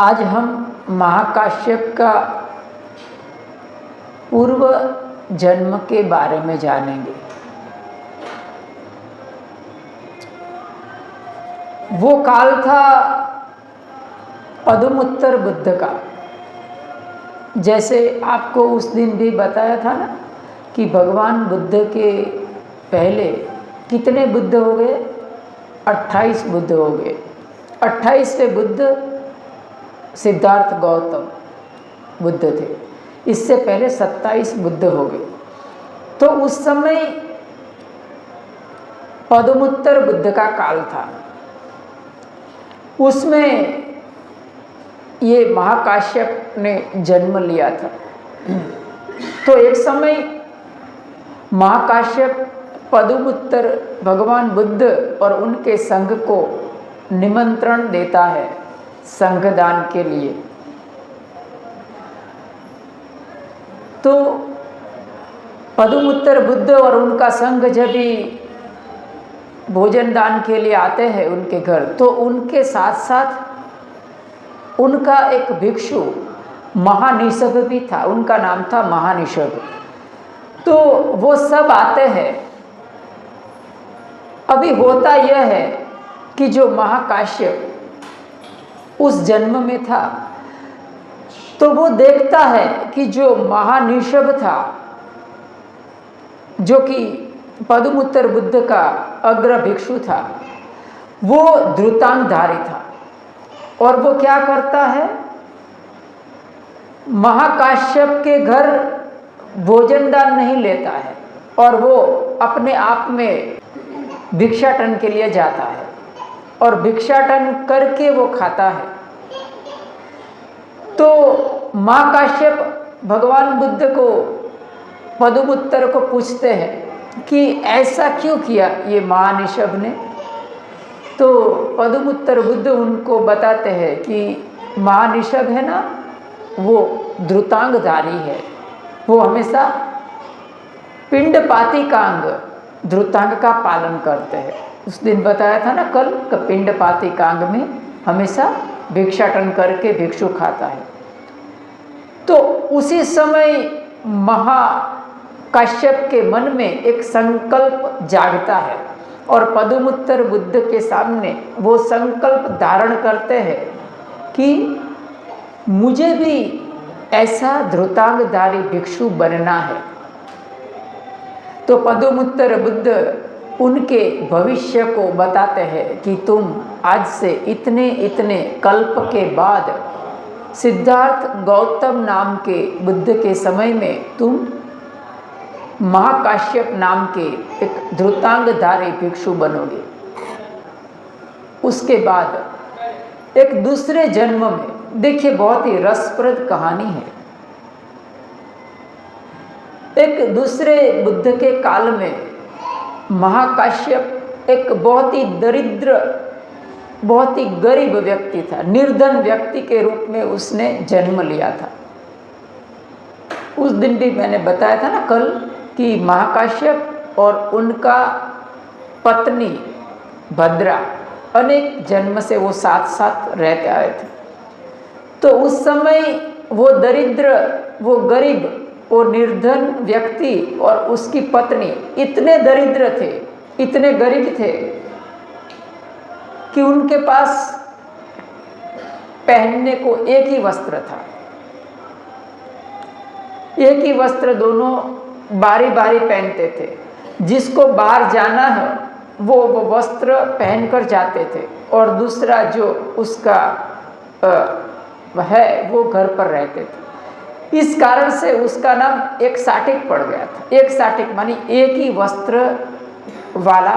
आज हम महाकाश्यप का पूर्व जन्म के बारे में जानेंगे। वो काल था पदुमुत्तर बुद्ध का। जैसे आपको उस दिन भी बताया था ना कि भगवान बुद्ध के पहले कितने बुद्ध हो गए? 28 बुद्ध हो गए। 28वें बुद्ध सिद्धार्थ गौतम बुद्ध थे। इससे पहले 27 बुद्ध हो गए। तो उस समय पदुमुत्तर बुद्ध का काल था। उसमें ये महाकाश्यप ने जन्म लिया था। तो एक समय महाकाश्यप पदुमुत्तर भगवान बुद्ध और उनके संघ को निमंत्रण देता है संघदान के लिए। तो पदुमुत्तर बुद्ध और उनका संघ जब भी भोजन दान के लिए आते हैं उनके घर, तो उनके साथ साथ उनका एक भिक्षु महानिषभ भी था। उनका नाम था महानिषभ। तो वो सब आते हैं। अभी होता यह है कि जो महाकाश्यप उस जन्म में था, तो वो देखता है कि जो महानिषभ था, जो कि पदुमुत्तर बुद्ध का अग्र भिक्षु था, वो धृतांगधारी था। और वो क्या करता है? महाकाश्यप के घर भोजन दान नहीं लेता है और वो अपने आप में भिक्षाटन के लिए जाता है और भिक्षाटन करके वो खाता है। तो महाकाश्यप भगवान बुद्ध को पदुमुत्तर को पूछते हैं कि ऐसा क्यों किया ये महानिषभ ने? तो पदुमुत्तर बुद्ध उनको बताते हैं कि महानिषभ है ना, वो धृतांगधारी है। वो हमेशा पिंडपातिकांग धृतांग का पालन करते हैं। उस दिन बताया था ना कल, पिंडपातिकांग में हमेशा भिक्षाटन करके भिक्षु खाता है। तो उसी समय महाकाश्यप के मन में एक संकल्प जागता है और पदुमुत्तर बुद्ध के सामने वो संकल्प धारण करते हैं कि मुझे भी ऐसा धृतांगधारी भिक्षु बनना है। तो पदुमुत्तर बुद्ध उनके भविष्य को बताते हैं कि तुम आज से इतने इतने कल्प के बाद सिद्धार्थ गौतम नाम के बुद्ध के समय में तुम महाकाश्यप नाम के एक धृतांगधारी भिक्षु बनोगे। उसके बाद एक दूसरे जन्म में, देखिए बहुत ही रसप्रद कहानी है। एक दूसरे बुद्ध के काल में महाकाश्यप एक बहुत ही दरिद्र, बहुत ही गरीब व्यक्ति था। निर्धन व्यक्ति के रूप में उसने जन्म लिया था। उस दिन भी मैंने बताया था ना कल कि महाकाश्यप और उनका पत्नी भद्रा अनेक जन्म से वो साथ साथ रहते आए थे। तो उस समय वो दरिद्र, वो गरीब, वो निर्धन व्यक्ति और उसकी पत्नी इतने दरिद्र थे, इतने गरीब थे कि उनके पास पहनने को एक ही वस्त्र था। एक ही वस्त्र दोनों बारी बारी पहनते थे। जिसको बाहर जाना है वो वस्त्र पहनकर जाते थे और दूसरा जो उसका है वो घर पर रहते थे। इस कारण से उसका नाम एक साटिक पड़ गया था। एक साटिक मानी एक ही वस्त्र वाला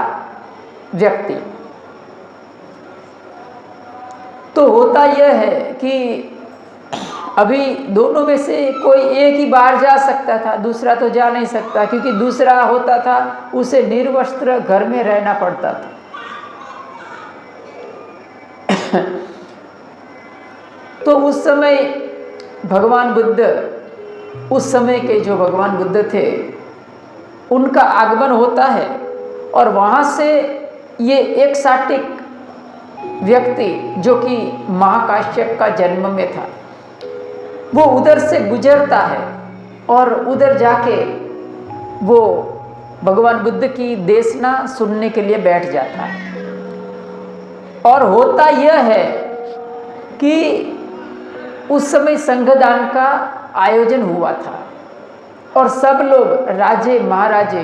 व्यक्ति। तो होता यह है कि अभी दोनों में से कोई एक ही बाहर जा सकता था, दूसरा तो जा नहीं सकता, क्योंकि दूसरा होता था उसे निर्वस्त्र घर में रहना पड़ता था। तो उस समय भगवान बुद्ध, उस समय के जो भगवान बुद्ध थे, उनका आगमन होता है और वहाँ से ये एक साटिक व्यक्ति जो कि महाकाश्यप का जन्म में था, वो उधर से गुजरता है और उधर जाके वो भगवान बुद्ध की देशना सुनने के लिए बैठ जाता है। और होता यह है कि उस समय संघदान का आयोजन हुआ था और सब लोग राजे महाराजे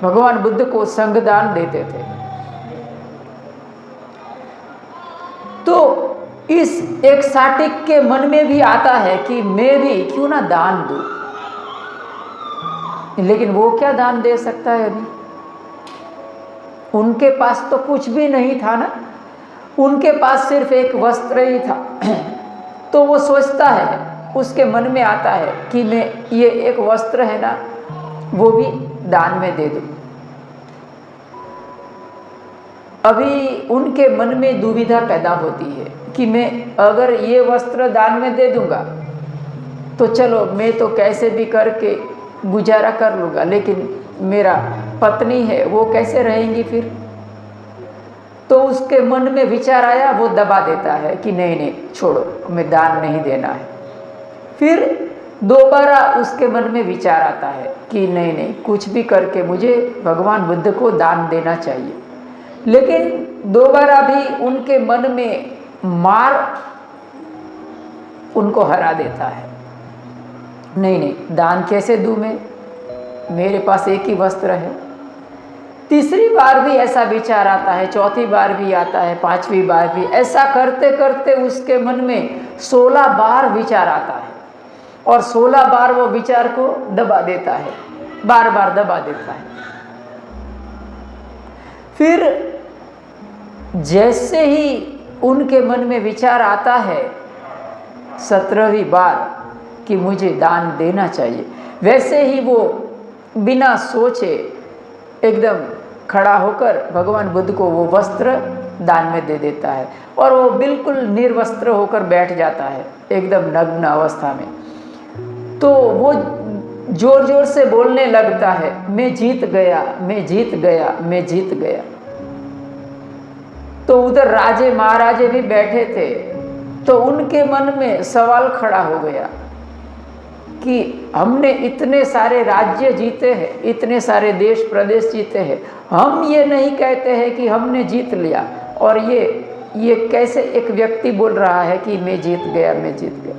भगवान बुद्ध को संघदान देते थे। तो इस एक साटिक के मन में भी आता है कि मैं भी क्यों ना दान दूं, लेकिन वो क्या दान दे सकता है? अभी उनके पास तो कुछ भी नहीं था ना, उनके पास सिर्फ एक वस्त्र ही था। तो वो सोचता है, उसके मन में आता है कि मैं ये एक वस्त्र है ना, वो भी दान में दे दूं। अभी उनके मन में दुविधा पैदा होती है कि मैं अगर ये वस्त्र दान में दे दूंगा तो चलो मैं तो कैसे भी करके गुजारा कर लूँगा, लेकिन मेरा पत्नी है वो कैसे रहेंगी फिर? तो उसके मन में विचार आया, वो दबा देता है कि नहीं नहीं छोड़ो, मैं दान नहीं देना है। फिर दोबारा उसके मन में विचार आता है कि नहीं नहीं कुछ भी करके मुझे भगवान बुद्ध को दान देना चाहिए। लेकिन दोबारा भी उनके मन में मार उनको हरा देता है, नहीं नहीं दान कैसे दूं मैं, मेरे पास एक ही वस्त्र है। तीसरी बार भी ऐसा विचार आता है, चौथी बार भी आता है, पांचवी बार भी। ऐसा करते करते उसके मन में 16 बार विचार आता है और 16 बार वो विचार को दबा देता है, बार बार दबा देता है। फिर जैसे ही उनके मन में विचार आता है 17वीं बार कि मुझे दान देना चाहिए, वैसे ही वो बिना सोचे एकदम खड़ा होकर भगवान बुद्ध को वो वस्त्र दान में दे देता है और वो बिल्कुल निर्वस्त्र होकर बैठ जाता है, एकदम नग्न अवस्था में। तो वो जोर जोर से बोलने लगता है, मैं जीत गया, मैं जीत गया, मैं जीत गया। तो उधर राजे महाराजे भी बैठे थे, तो उनके मन में सवाल खड़ा हो गया कि हमने इतने सारे राज्य जीते हैं, इतने सारे देश प्रदेश जीते हैं, हम ये नहीं कहते हैं कि हमने जीत लिया, और ये कैसे एक व्यक्ति बोल रहा है कि मैं जीत गया, मैं जीत गया।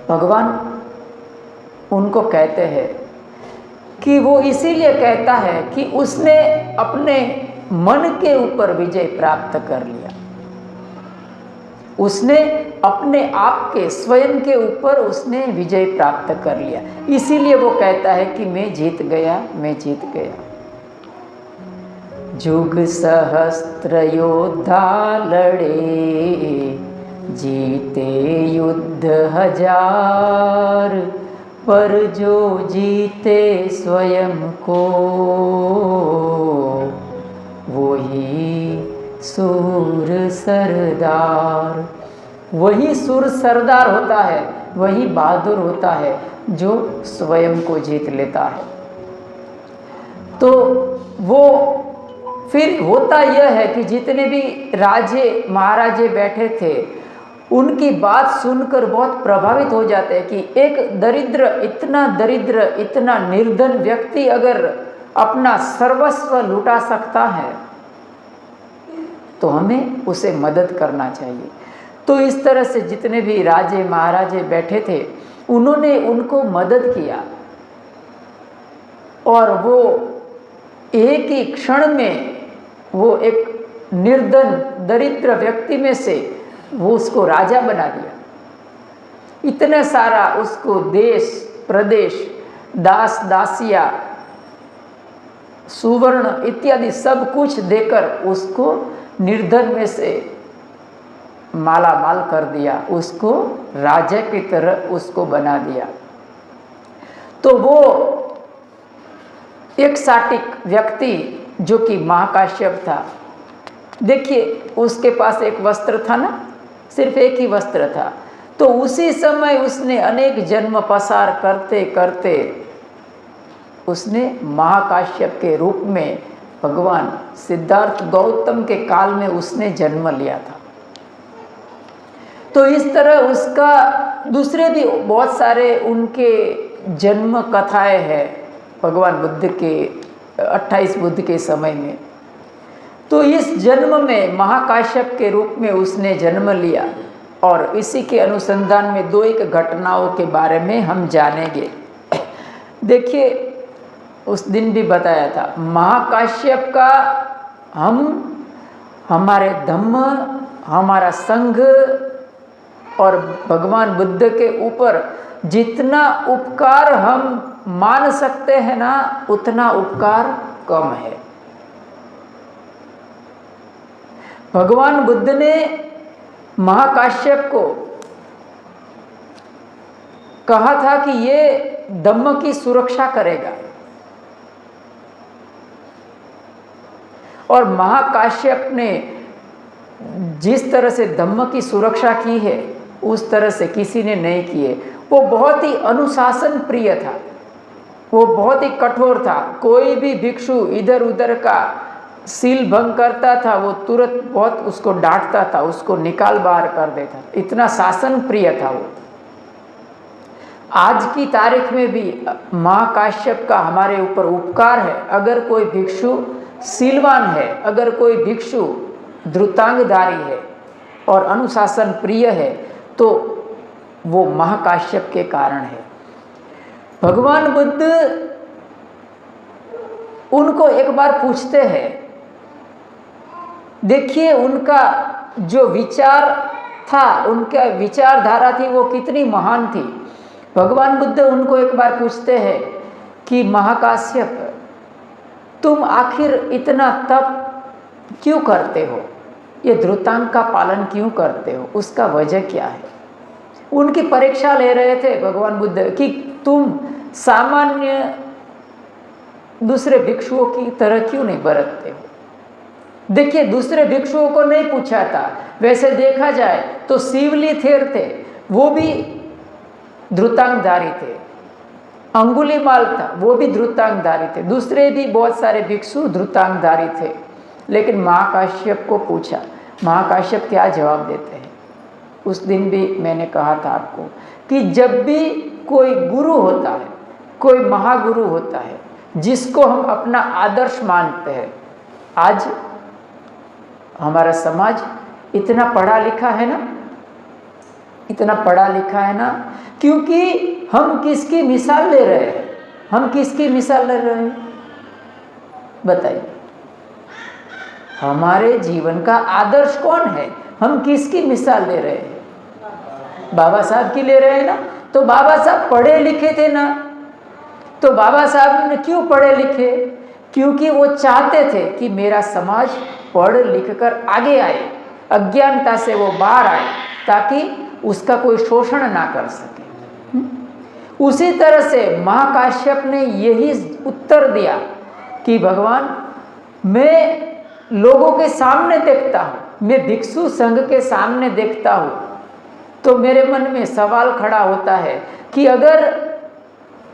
भगवान उनको कहते हैं कि वो इसीलिए कहता है कि उसने अपने मन के ऊपर विजय प्राप्त कर लिया, उसने अपने आप के स्वयं के ऊपर उसने विजय प्राप्त कर लिया। इसीलिए वो कहता है कि मैं जीत गया, मैं जीत गया। जुग सहस्त्र योद्धा लड़े, जीते युद्ध हजार, पर जो जीते स्वयं को, वही सूर सरदार। वही सूर सरदार होता है, वही बहादुर होता है जो स्वयं को जीत लेता है। तो वो फिर होता यह है कि जितने भी राजे महाराजे बैठे थे, उनकी बात सुनकर बहुत प्रभावित हो जाते हैं कि एक दरिद्र, इतना निर्धन व्यक्ति अगर अपना सर्वस्व लुटा सकता है तो हमें उसे मदद करना चाहिए। तो इस तरह से जितने भी राजे महाराजे बैठे थे, उन्होंने उनको मदद किया और वो एक ही क्षण में वो एक निर्धन दरिद्र व्यक्ति में से वो उसको राजा बना दिया। इतना सारा उसको देश प्रदेश, दास दासिया, सुवर्ण इत्यादि सब कुछ देकर उसको निर्धन में से माला माल कर दिया, उसको राजा की तरह उसको बना दिया। तो वो एक साटिक व्यक्ति जो कि महाकाश्यप था, देखिए उसके पास एक वस्त्र था ना, सिर्फ एक ही वस्त्र था। तो उसी समय उसने अनेक जन्म पसार करते करते उसने महाकाश्यप के रूप में भगवान सिद्धार्थ गौतम के काल में उसने जन्म लिया था। तो इस तरह उसका दूसरे भी बहुत सारे उनके जन्म कथाएं हैं भगवान बुद्ध के 28 बुद्ध के समय में। तो इस जन्म में महाकाश्यप के रूप में उसने जन्म लिया और इसी के अनुसंधान में दो एक घटनाओं के बारे में हम जानेंगे। देखिए, उस दिन भी बताया था महाकाश्यप का हमारे धम्म, हमारा संघ और भगवान बुद्ध के ऊपर जितना उपकार हम मान सकते हैं ना, उतना उपकार कम है। भगवान बुद्ध ने महाकाश्यप को कहा था कि ये धम्म की सुरक्षा करेगा, और महाकाश्यप ने जिस तरह से धम्म की सुरक्षा की है उस तरह से किसी ने नहीं की है। वो बहुत ही अनुशासन प्रिय था, वो बहुत ही कठोर था। कोई भी भिक्षु इधर उधर का सील भंग करता था वो तुरंत बहुत उसको डांटता था, उसको निकाल बाहर कर देता। इतना शासन प्रिय था वो। आज की तारीख में भी महाकाश्यप का हमारे ऊपर उपकार है। अगर कोई भिक्षु सीलवान है, अगर कोई भिक्षु धृतांगधारी है और अनुशासन प्रिय है, तो वो महाकाश्यप के कारण है। भगवान बुद्ध उनको एक बार पूछते हैं, देखिए उनका जो विचार था, उनका विचारधारा थी वो कितनी महान थी। भगवान बुद्ध उनको एक बार पूछते हैं कि महाकाश्यप, तुम आखिर इतना तप क्यों करते हो, ये धृतांग का पालन क्यों करते हो, उसका वजह क्या है। उनकी परीक्षा ले रहे थे भगवान बुद्ध कि तुम सामान्य दूसरे भिक्षुओं की तरह क्यों नहीं बरतते हो। देखिए, दूसरे भिक्षुओं को नहीं पूछा था। वैसे देखा जाए तो शिवली थेर थे, वो भी धृतांगधारी थे। अंगुलीमाल था, वो भी धृतांगधारी थे। दूसरे भी बहुत सारे भिक्षु धृतांगधारी थे। लेकिन महाकाश्यप को पूछा, महाकाश्यप क्या जवाब देते हैं। उस दिन भी मैंने कहा था आपको कि जब भी कोई गुरु होता है, कोई महागुरु होता है जिसको हम अपना आदर्श मानते हैं। आज हमारा समाज इतना पढ़ा लिखा है ना, इतना पढ़ा लिखा है ना, क्योंकि हम किसकी मिसाल ले रहे हैं, हम किसकी मिसाल ले रहे हैं बताइए। हमारे जीवन का आदर्श कौन है, हम किसकी मिसाल ले रहे हैं। बाबा साहब की ले रहे हैं ना। तो बाबा साहब पढ़े लिखे थे ना। तो बाबा साहब ने क्यों पढ़े लिखे, क्योंकि वो चाहते थे कि मेरा समाज पढ़ लिख कर आगे आए, अज्ञानता से वो बाहर आए, ताकि उसका कोई शोषण ना कर सके। उसी तरह से महाकाश्यप ने यही उत्तर दिया कि भगवान, मैं लोगों के सामने देखता हूँ, मैं भिक्षु संघ के सामने देखता हूँ, तो मेरे मन में सवाल खड़ा होता है कि अगर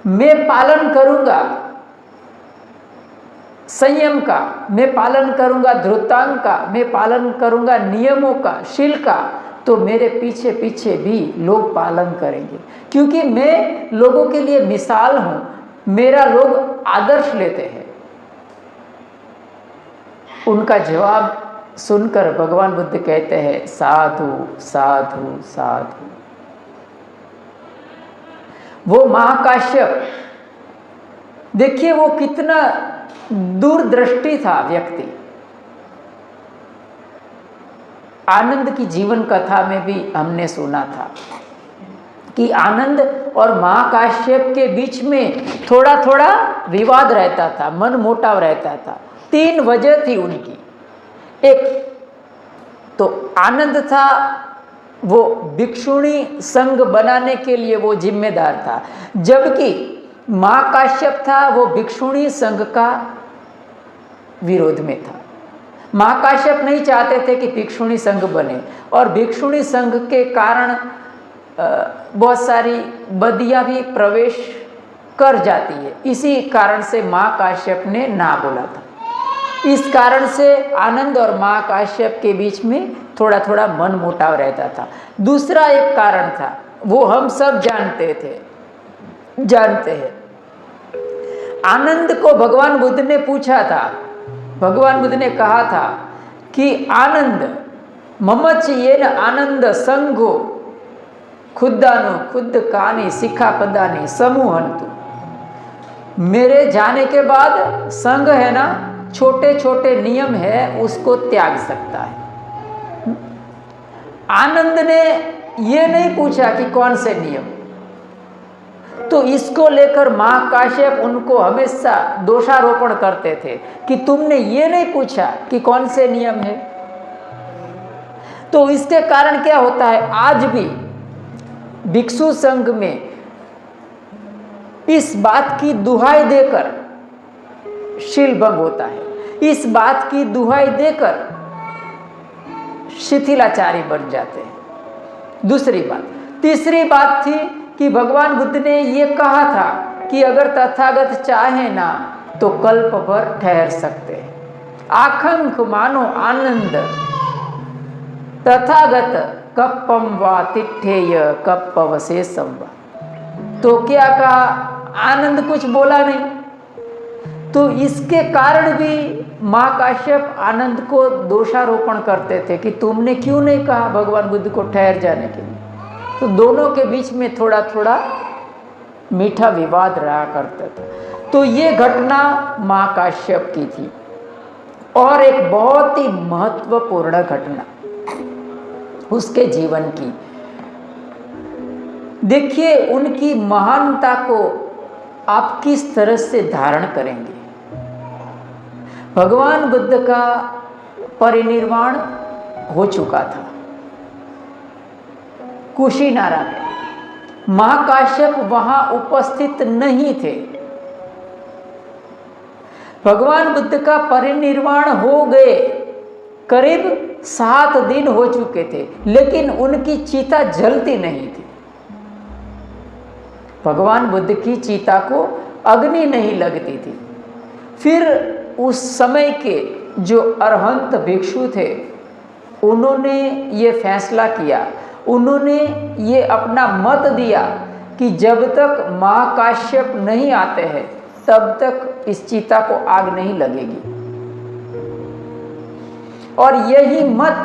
मैं पालन करूँगा संयम का, मैं पालन करूँगा धृतांग का, मैं पालन करूँगा नियमों का, शील का, तो मेरे पीछे पीछे भी लोग पालन करेंगे, क्योंकि मैं लोगों के लिए मिसाल हूँ, मेरा लोग आदर्श लेते हैं। उनका जवाब सुनकर भगवान बुद्ध कहते हैं, साधु साधु साधु। वो महाकाश्यप, देखिए वो कितना दूरदृष्टि था व्यक्ति। आनंद की जीवन कथा में भी हमने सुना था कि आनंद और महाकाश्यप के बीच में थोड़ा थोड़ा विवाद रहता था, मन मोटाव रहता था। 3 वजह थी उनकी। एक तो आनंद था, वो भिक्षुणी संघ बनाने के लिए वो जिम्मेदार था, जबकि महाकाश्यप था वो भिक्षुणी संघ का विरोध में था। महाकाश्यप नहीं चाहते थे कि भिक्षुणी संघ बने, और भिक्षुणी संघ के कारण बहुत सारी बदियां भी प्रवेश कर जाती है। इसी कारण से महाकाश्यप ने ना बोला था। इस कारण से आनंद और महाकाश्यप के बीच में थोड़ा थोड़ा मन मुटाव रहता था। दूसरा एक कारण था, वो हम सब जानते हैं। आनंद को भगवान बुद्ध ने पूछा था, भगवान बुद्ध ने कहा था कि आनंद ममच ये न आनंद संगो खुदानु खुद कानी सिखा पदानी समूहंतु। मेरे जाने के बाद संग है ना, छोटे छोटे नियम है, उसको त्याग सकता है। आनंद ने ये नहीं पूछा कि कौन से नियम, तो इसको लेकर महाकाश्यप उनको हमेशा दोषारोपण करते थे कि तुमने ये नहीं पूछा कि कौन से नियम है। तो इसके कारण क्या होता है, आज भी भिक्षु संघ में इस बात की दुहाई देकर शील भंग होता है, इस बात की दुहाई देकर शिथिलाचारी बन जाते हैं। दूसरी बात, तीसरी बात थी कि भगवान बुद्ध ने ये कहा था कि अगर तथागत चाहे ना तो कल्प भर ठहर सकते हैं। आखंक मानो आनंद तथागत कप्पम वा तिठेय कप्पवशेषम वा। तो क्या कहा, आनंद कुछ बोला नहीं। तो इसके कारण भी महाकाश्यप आनंद को दोषारोपण करते थे कि तुमने क्यों नहीं कहा भगवान बुद्ध को ठहर जाने के लिए। तो दोनों के बीच में थोड़ा थोड़ा मीठा विवाद रहा करता था। तो ये घटना महाकाश्यप की थी। और एक बहुत ही महत्वपूर्ण घटना उसके जीवन की, देखिए उनकी महानता को आप किस तरह से धारण करेंगे। भगवान बुद्ध का परिनिर्वाण हो चुका था कुशीनारा में, महाकाश्यप वहां उपस्थित नहीं थे। भगवान बुद्ध का परिनिर्वाण हो गए, करीब 7 दिन हो चुके थे, लेकिन उनकी चिता जलती नहीं थी। भगवान बुद्ध की चिता को अग्नि नहीं लगती थी। फिर उस समय के जो अरहंत भिक्षु थे, उन्होंने ये फैसला किया, उन्होंने ये अपना मत दिया कि जब तक महाकाश्यप नहीं आते हैं तब तक इस चिता को आग नहीं लगेगी। और यही मत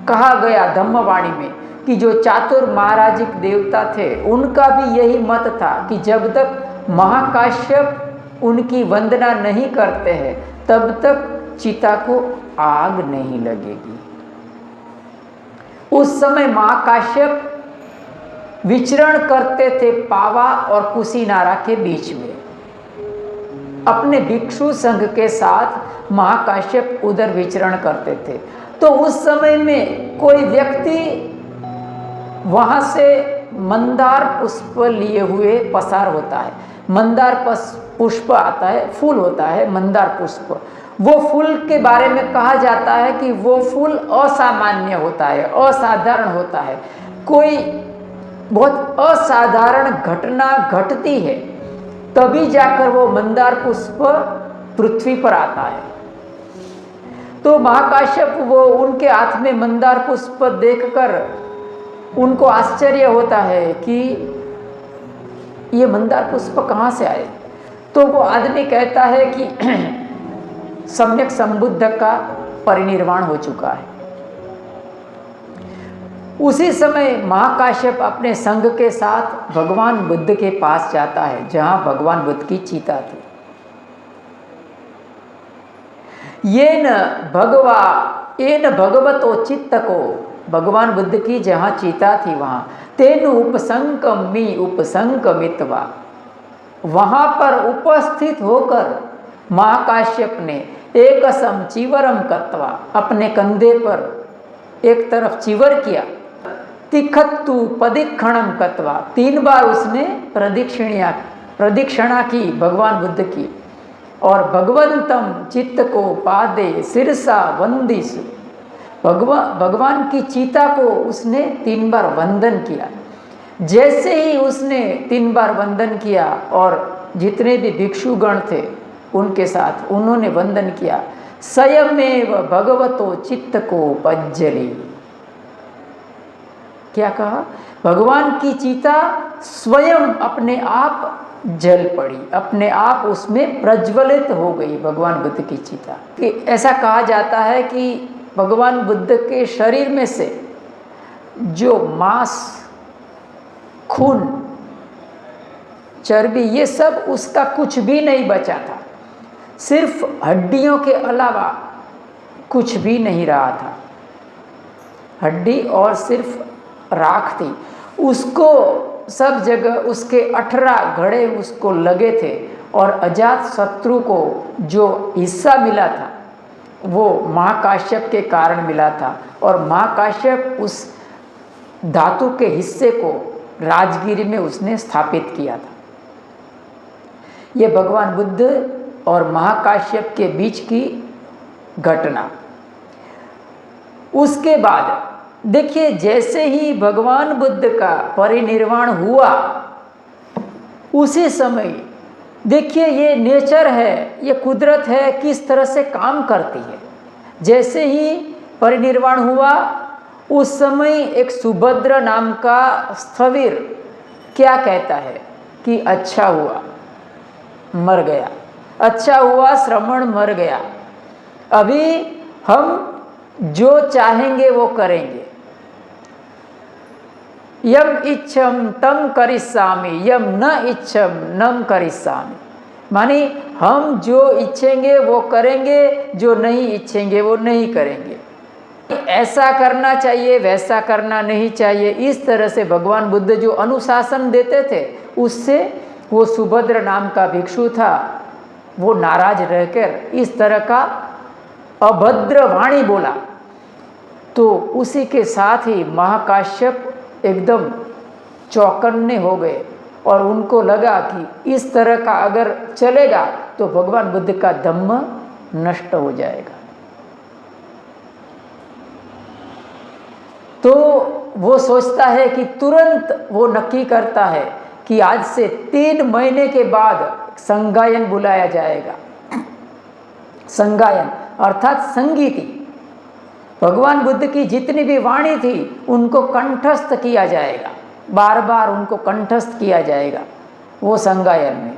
कहा गया धम्मवाणी में कि जो चातुर महाराजिक देवता थे उनका भी यही मत था कि जब तक महाकाश्यप उनकी वंदना नहीं करते हैं तब तक चिता को आग नहीं लगेगी। उस समय महाकाश्यप विचरण करते थे पावा और कुशीनारा के बीच में, अपने भिक्षु संघ के साथ महाकाश्यप उधर विचरण करते थे। तो उस समय में कोई व्यक्ति वहां से मंदार पुष्प लिए हुए पसार होता है। मंदार पुष्प आता है, फूल होता है मंदार पुष्प। वो फूल के बारे में कहा जाता है कि वो फूल असामान्य होता है, असाधारण होता है। कोई बहुत असाधारण घटना घटती है तभी जाकर वो मंदार पुष्प पृथ्वी पर आता है। तो महाकाश्यप वो उनके हाथ में मंदार पुष्प देखकर उनको आश्चर्य होता है कि ये मंदार पुष्प कहाँ से आए। तो वो आदमी कहता है कि सम्यक संबुद्ध का परिनिर्वाण हो चुका है। उसी समय महाकाश्यप अपने संघ के साथ भगवान बुद्ध के पास जाता है जहां भगवान बुद्ध की चिता थी। येन भगवतो चित्त को, भगवान बुद्ध की जहाँ चिता थी वहाँ तेन उपसंकमी उपसंकमित्वा, वहाँ पर उपस्थित होकर महाकाश्यप ने एकसम चिवरम कत्वा, अपने कंधे पर एक तरफ चिवर किया, तिखत्तु पदिक्षणम कत्वा, 3 बार उसने प्रदक्षिणा की भगवान बुद्ध की, और भगवंतम चित्त को पादे सिरसा वंदिस, भगवान की चिता को उसने 3 बार वंदन किया। जैसे ही उसने 3 बार वंदन किया और जितने भी भिक्षुगण थे उनके साथ उन्होंने वंदन किया, स्वयमेव भगवतो चित्त को पज्जली। क्या कहा? भगवान की चिता स्वयं अपने आप जल पड़ी, अपने आप उसमें प्रज्वलित हो गई भगवान बुद्ध की चिता। कि ऐसा कहा जाता है कि भगवान बुद्ध के शरीर में से जो मांस, खून, चर्बी, ये सब उसका कुछ भी नहीं बचा था। सिर्फ हड्डियों के अलावा कुछ भी नहीं रहा था। हड्डी और सिर्फ राख थी। उसको सब जगह उसके 18 घड़े उसको लगे थे और अजात शत्रु को जो हिस्सा मिला था वो महाकाश्यप के कारण मिला था, और महाकाश्यप उस धातु के हिस्से को राजगिरी में उसने स्थापित किया था। ये भगवान बुद्ध और महाकाश्यप के बीच की घटना। उसके बाद देखिए, जैसे ही भगवान बुद्ध का परिनिर्वाण हुआ उसी समय देखिए ये नेचर है, ये कुदरत है, किस तरह से काम करती है। जैसे ही परिनिर्वाण हुआ उस समय एक सुभद्र नाम का स्थविर क्या कहता है कि अच्छा हुआ मर गया, अच्छा हुआ श्रमण मर गया, अभी हम जो चाहेंगे वो करेंगे। यम इच्छम तम करिष्यामि, यम न इच्छम नम करिष्यामि। मानी हम जो इच्छेंगे वो करेंगे, जो नहीं इच्छेंगे वो नहीं करेंगे। ऐसा करना चाहिए, वैसा करना नहीं चाहिए। इस तरह से भगवान बुद्ध जो अनुशासन देते थे, उससे वो सुभद्र नाम का भिक्षु था, वो नाराज रहकर इस तरह का अभद्र वाणी बोला। तो उसी के साथ ही महाकाश्यप एकदम चौकन्ने हो गए और उनको लगा कि इस तरह का अगर चलेगा तो भगवान बुद्ध का धम्म नष्ट हो जाएगा। तो वो सोचता है कि तुरंत वो नक्की करता है कि आज से 3 महीने के बाद संगायन बुलाया जाएगा। संगायन अर्थात संगीति। भगवान बुद्ध की जितनी भी वाणी थी उनको कंठस्थ किया जाएगा, बार बार उनको कंठस्थ किया जाएगा वो संगायन में।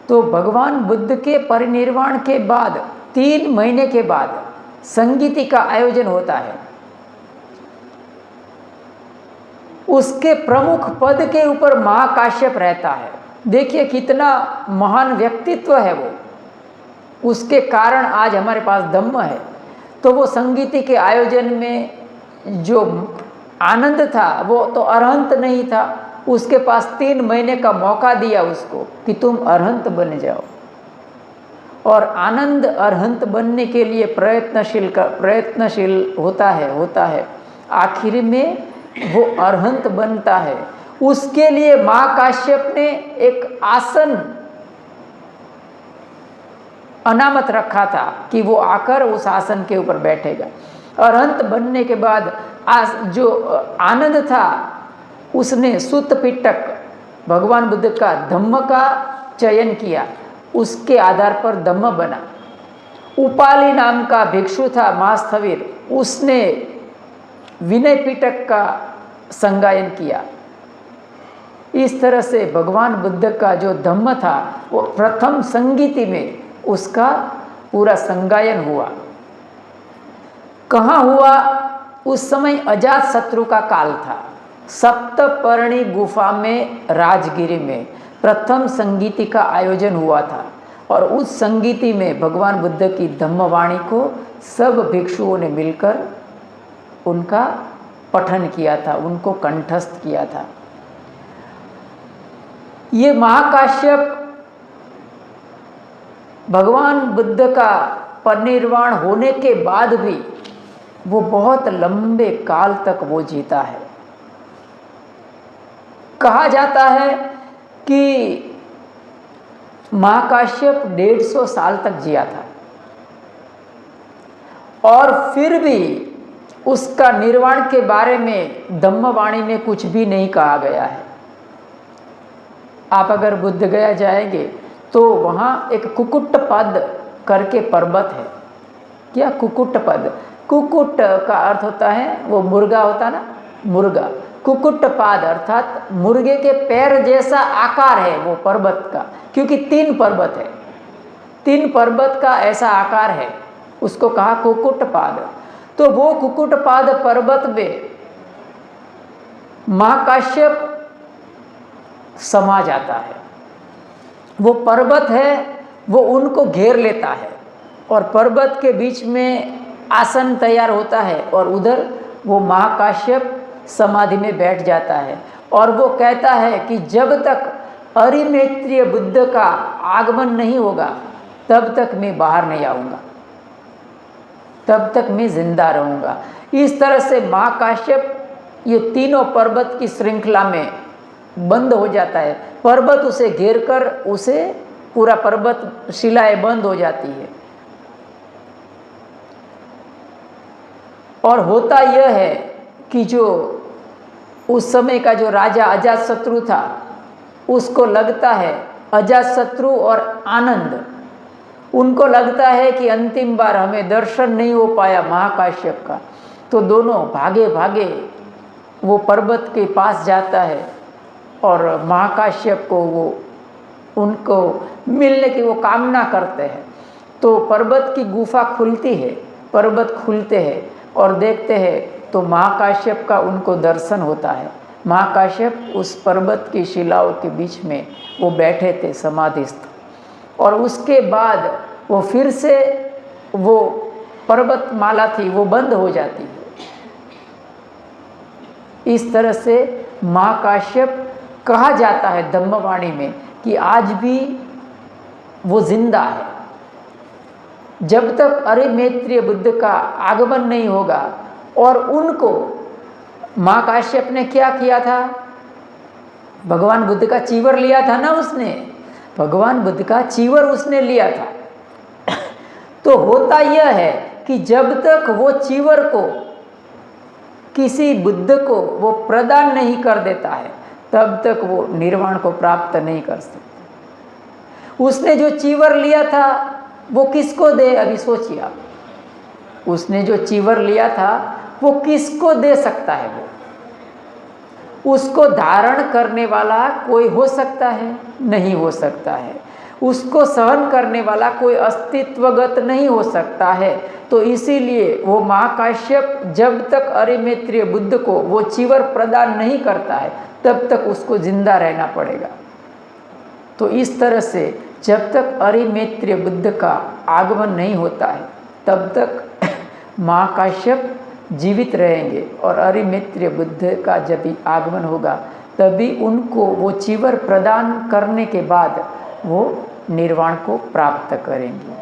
तो भगवान बुद्ध के परिनिर्वाण के बाद 3 महीने के बाद संगीति का आयोजन होता है। उसके प्रमुख पद के ऊपर महाकाश्यप रहता है। देखिए कितना महान व्यक्तित्व है वो, उसके कारण आज हमारे पास धम्म है। तो वो संगीति के आयोजन में जो आनंद था वो तो अरहंत नहीं था। उसके पास 3 महीने का मौका दिया उसको कि तुम अरहंत बन जाओ, और आनंद अरहंत बनने के लिए प्रयत्नशील होता है। आखिर में वो अरहंत बनता है। उसके लिए महाकाश्यप ने एक आसन अनामत रखा था कि वो आकर उस आसन के ऊपर बैठेगा। अरहंत बनने के बाद जो आनंद था उसने सुत्त पिटक भगवान बुद्ध का धम्म का चयन किया, उसके आधार पर धम्म बना। उपाली नाम का भिक्षु था महास्थविर, उसने विनय पिटक का संगायन किया। इस तरह से भगवान बुद्ध का जो धम्म था वो प्रथम संगीति में उसका पूरा संगायन हुआ। कहाँ हुआ? उस समय अजात शत्रु का काल था। सप्तपर्णी गुफा में राजगिरी में प्रथम संगीति का आयोजन हुआ था, और उस संगीति में भगवान बुद्ध की धम्मवाणी को सब भिक्षुओं ने मिलकर उनका पठन किया था, उनको कंठस्थ किया था। ये महाकाश्यप भगवान बुद्ध का परिनिर्वाण होने के बाद भी वो बहुत लंबे काल तक वो जीता है। कहा जाता है कि महाकाश्यप 150 साल तक जिया था, और फिर भी उसका निर्वाण के बारे में धम्मवाणी में कुछ भी नहीं कहा गया है। आप अगर बुद्ध गया जाएंगे तो वहाँ एक कुकुट पद करके पर्वत है, क्या? कुकुट पद। कुकुट का अर्थ होता है वो मुर्गा होता ना, मुर्गा। कुकुट पाद अर्थात मुर्गे के पैर जैसा आकार है वो पर्वत का, क्योंकि 3 पर्वत है, 3 पर्वत का ऐसा आकार है, उसको कहा कुकुट पाद। तो वो कुकुट पाद पर्वत में महाकाश्यप समा जाता है। वो पर्वत है वो उनको घेर लेता है और पर्वत के बीच में आसन तैयार होता है और उधर वो महाकाश्यप समाधि में बैठ जाता है और वो कहता है कि जब तक अरिमैत्रिय बुद्ध का आगमन नहीं होगा तब तक मैं बाहर नहीं आऊँगा, तब तक मैं जिंदा रहूँगा। इस तरह से महाकाश्यप ये तीनों पर्वत की श्रृंखला में बंद हो जाता है। पर्वत उसे घेर कर उसे पूरा पर्वत शिलाएं बंद हो जाती है। और होता यह है कि जो उस समय का जो राजा अजातशत्रु था उसको लगता है, अजातशत्रु और आनंद, उनको लगता है कि अंतिम बार हमें दर्शन नहीं हो पाया महाकाश्यप का, तो दोनों भागे भागे वो पर्वत के पास जाता है और महाकाश्यप को वो उनको मिलने की वो कामना करते हैं। तो पर्वत की गुफा खुलती है, पर्वत खुलते हैं और देखते हैं तो महाकाश्यप का उनको दर्शन होता है। महाकाश्यप उस पर्वत की शिलाओं के बीच में वो बैठे थे समाधिस्थ, और उसके बाद वो फिर से वो पर्वतमाला थी वो बंद हो जाती है। इस तरह से महाकाश्यप कहा जाता है धम्मवाणी में कि आज भी वो जिंदा है। जब तक अरिमैत्रिय बुद्ध का आगमन नहीं होगा। और उनको महाकाश्यप ने क्या किया था? भगवान बुद्ध का चीवर लिया था ना उसने, भगवान बुद्ध का चीवर उसने लिया था। तो होता यह है कि जब तक वो चीवर को किसी बुद्ध को वो प्रदान नहीं कर देता है तब तक वो निर्वाण को प्राप्त नहीं कर सकता। उसने जो चीवर लिया था वो किसको दे? अभी सोचिए आप, उसने जो चीवर लिया था वो किसको दे सकता है? वो उसको धारण करने वाला कोई हो सकता है? नहीं हो सकता है। उसको सहन करने वाला कोई अस्तित्वगत नहीं हो सकता है। तो इसीलिए वो महाकाश्यप जब तक अरिमैत्रिय बुद्ध को वो चीवर प्रदान नहीं करता है तब तक उसको जिंदा रहना पड़ेगा। तो इस तरह से जब तक अरिमैत्रिय बुद्ध का आगमन नहीं होता है तब तक महाकाश्यप जीवित रहेंगे, और अरिमैत्रिय बुद्ध का जब भी आगमन होगा तभी उनको वो चीवर प्रदान करने के बाद वो निर्वाण को प्राप्त करेंगे।